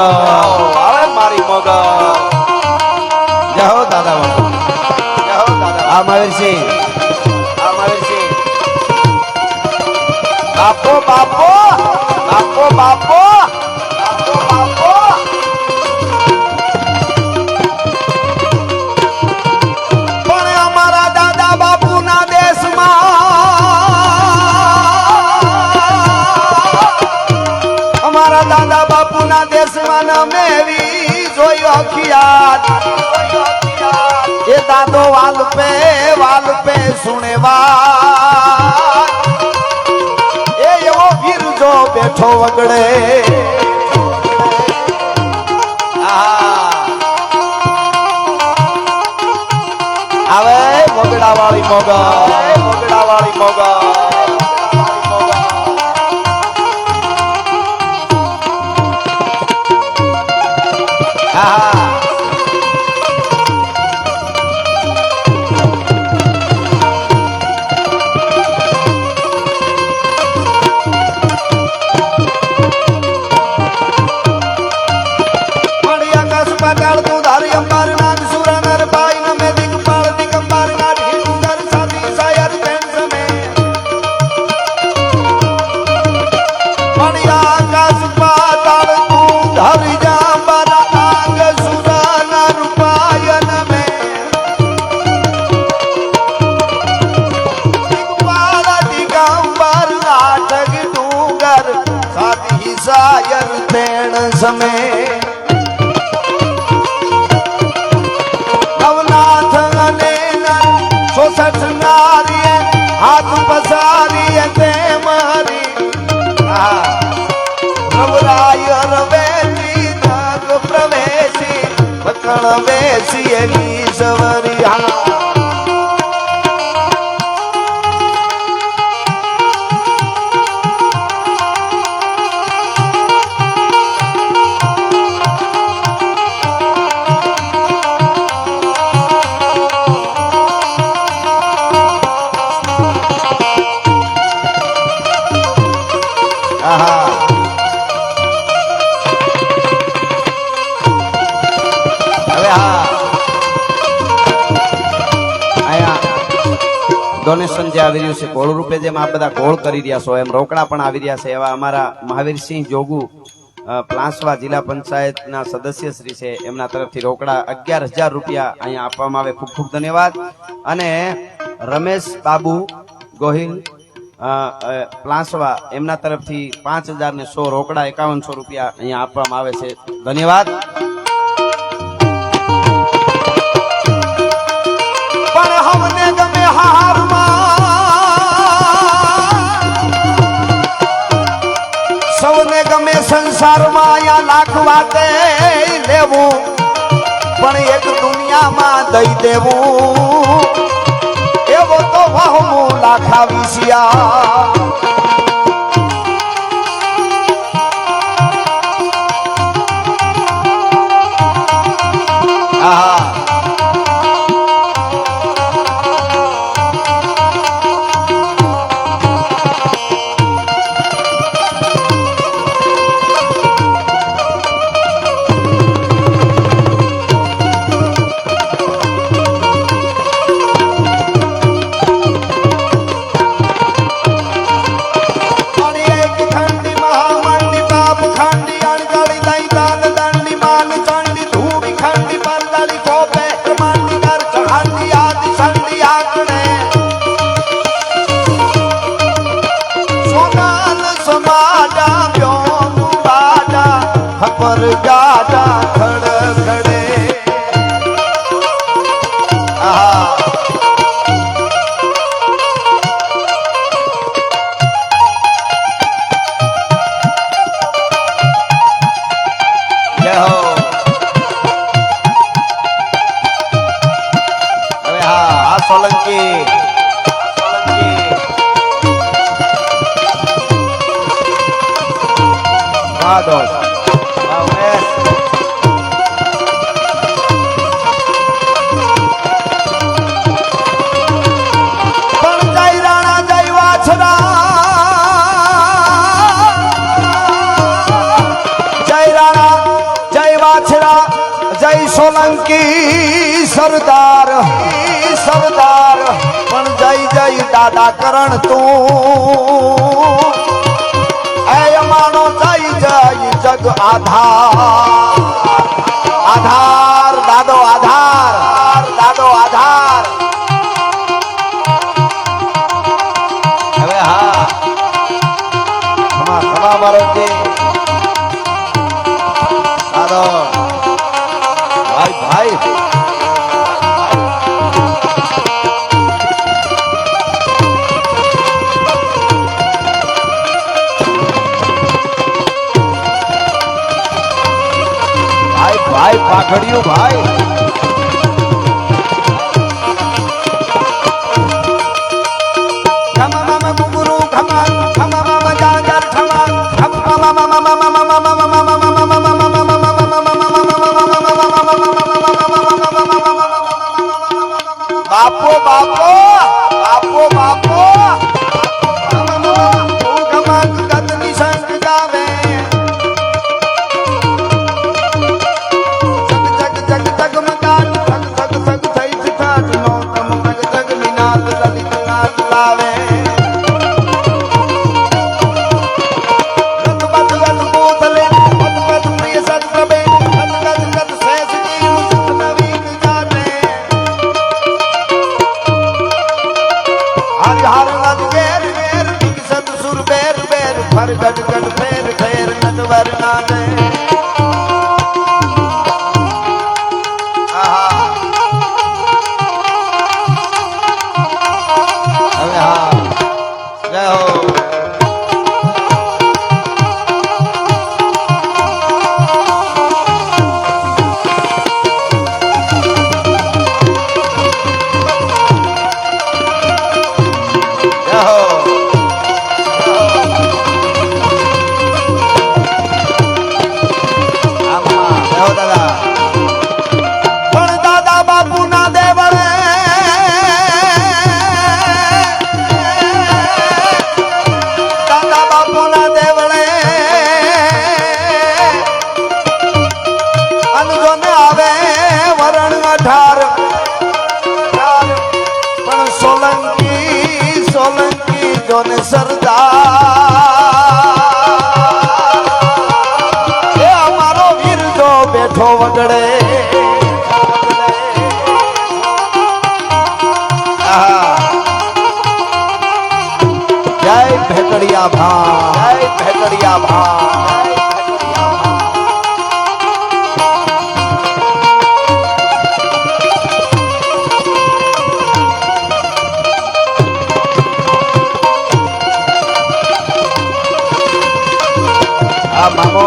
આવે મારી મોગલ જય હો દાદા બાપુ જય હો દાદા આ મહાવીરસિંહ બાપો બાપો બાપો બાપો બાપો બાપો પણ અમારા દાદા બાપુના દેશમાં અમારા દાદા બાપુના દેશમાં ન મેવી જોયો અખિયાત એ દાદો વાલ પે સુણેવા જો બેઠો વગડે આવે વગડા વાળી મોગલ समय नवनाथ ने 66 नारी हाथ पसारी ते मारी प्रभुराय रवेली नाग प्रवेशी बकण वेसी सवरी ડોનેશન જે આવી રહ્યું છે ગોળ રૂપે જેમ આ બધા ગોળ કરી રહ્યા છો એમ રોકડા પણ આવી રહ્યા છે એવા અમારા મહાવીરસિંહ જોગુ પ્લાસવા જિલ્લા પંચાયતના સદસ્ય શ્રી છે એમના તરફથી રોકડા 11,000 રૂપિયા અહીંયા આપવામાં આવે. ખૂબ ખૂબ ધન્યવાદ. અને રમેશ બાબુ ગોહિલ પ્લાસવા એમના તરફથી 5,000 ને 100 રોકડા 5100 રૂપિયા અહીંયા આપવામાં આવે છે. ધન્યવાદ. પણ હમને ગમે સૌને ગમે સંસારમાં અહીંયા લાખ વાતે લેવું પણ એક દુનિયામાં દઈ દેવું એવો તો વહમું લાખા વિશિયા पर गाड़ा खड़ खड़े जय हो. अरे हाँ सोलंकी हाँ दोस्त વાછડા જય સોલંકી સરદાર સરદાર પણ જય જય દાદા કરણ તું એ અમારો જય જય જગ આધાર આધાર દાદો આધાર દાદો આધાર હવે હા ખમા મારો જે દાદો ભાઈ ભાઈ ભાઈ પાખડિયું ભાઈ ખમા મામા ગુગુરુ ખમા ખમા મામા જાગર ખમા ખમા મામા મામા મામા બાપો બાપો બાપો બાપો ખમા ગદની સંગ ગાવે સરદાર એ અમારો વીર જો બેઠો વગડે જય ભેકડિયા ભા જય ભેકડિયા ભા મામો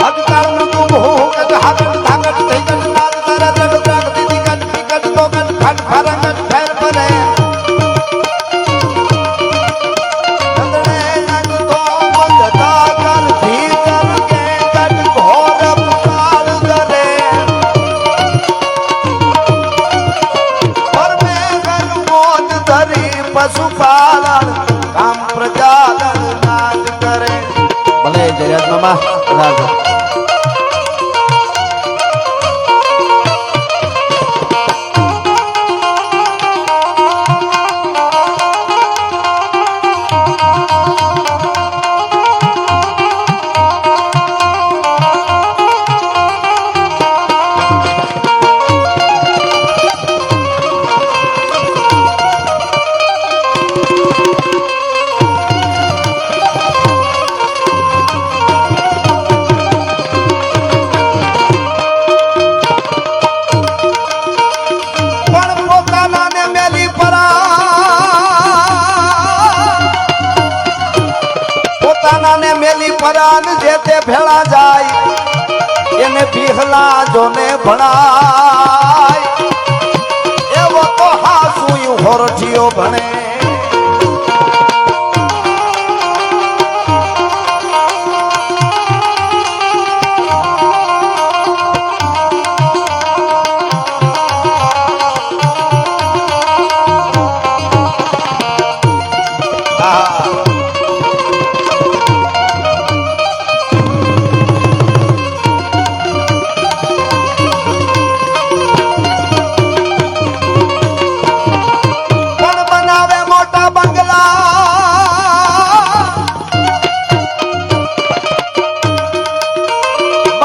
હકતાર નું તું હો કદ હાકત ધાકત થઈ કદ નાદ તારા જગ જગ દીદી કદ ટિકટ તો કદ ખટ ફરંગત ફેર પરે નંદને નંદ તો બંધતા કર ભીતર કે કદ ઘોર પુકાર કરે પર મે ગન મોત ધરી પશુપાલન કામ પ્રજાલન નાદ કરે ભલે જયરાજ મામા રાજા મેલી પરાન જે તે ભેળા જાય એને પીહલા જોને ભણાય એવો તો હાસુયું હોરઠિયો ભણે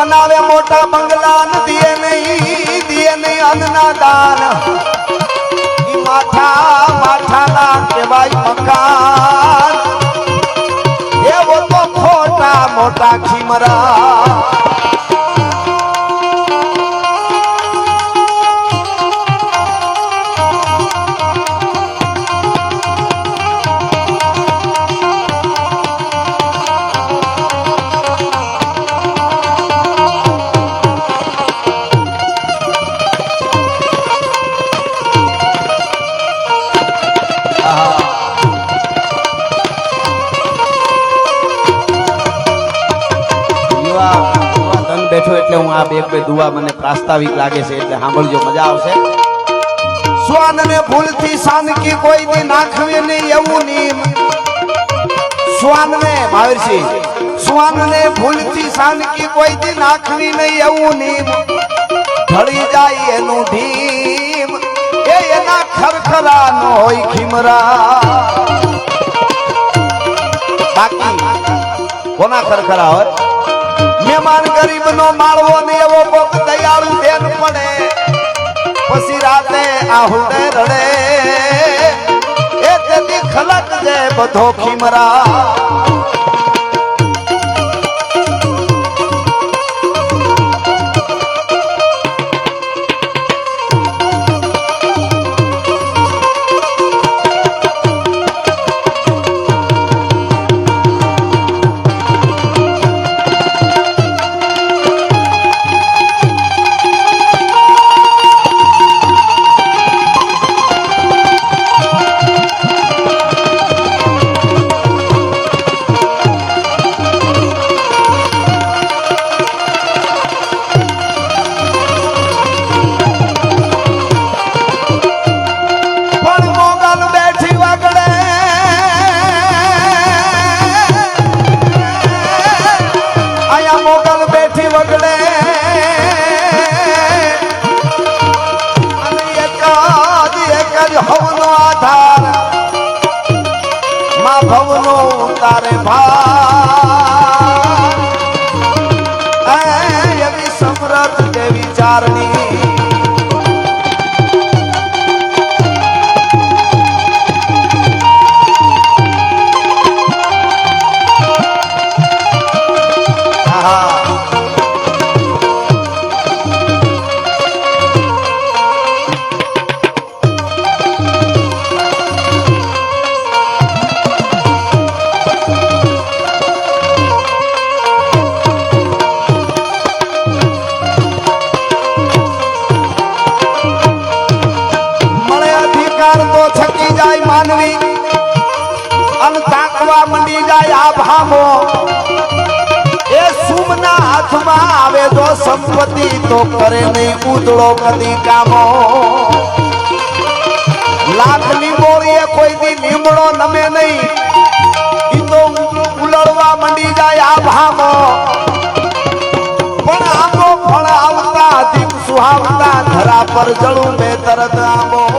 બનાવે મોટા બંગલા ને દિયે નહીં અન્નના દાન ઈ માઠાના કહેવાય મકાન એવો તો ખોટા મોટા ખીમરા બેઠો એટલે હું આ બે દુઆ મને પ્રાસ્તાવિક લાગે છે એટલે સાંભળજો મજા આવશે. શ્વાન ને ભૂલથી સાનકી કોઈ દી નાખવી નહીં એવું નીમ શ્વાન ને મહાવીરસિંહ શ્વાન ને ભૂલથી સાનકી કોઈ દી નાખવી નહીં એવું નીમ ઢળી જાય એનું ધીમ એ એના ખરખરા નો હોય ખીમરા બાકી કોના ખરખરા હોય મહેમાન ગરીબ નો માળવો ને એવો કોક દયાળુ બેન પડે પછી રાતે આહુડે રડે એ તેથી ખલક જે બધો ખીમરા ભવનો તારે ભા એવી સમરથ દેવી ચારણી માનવી અને તાકવા મંડી જાય આ ભામો એ સુમના હાથમાં આવે જો સંપત્તિ તો કરે નહીં ઉદળો કદી કામો લાખની બોળીએ કોઈ દી લીમડો નમે નહીં ઈ તો ઉલળવા મંડી જાય આ ભામો પણ આંબો ફળ આવતા અધિક સુહાવતા ધરા પર જળું બે તરત આંબો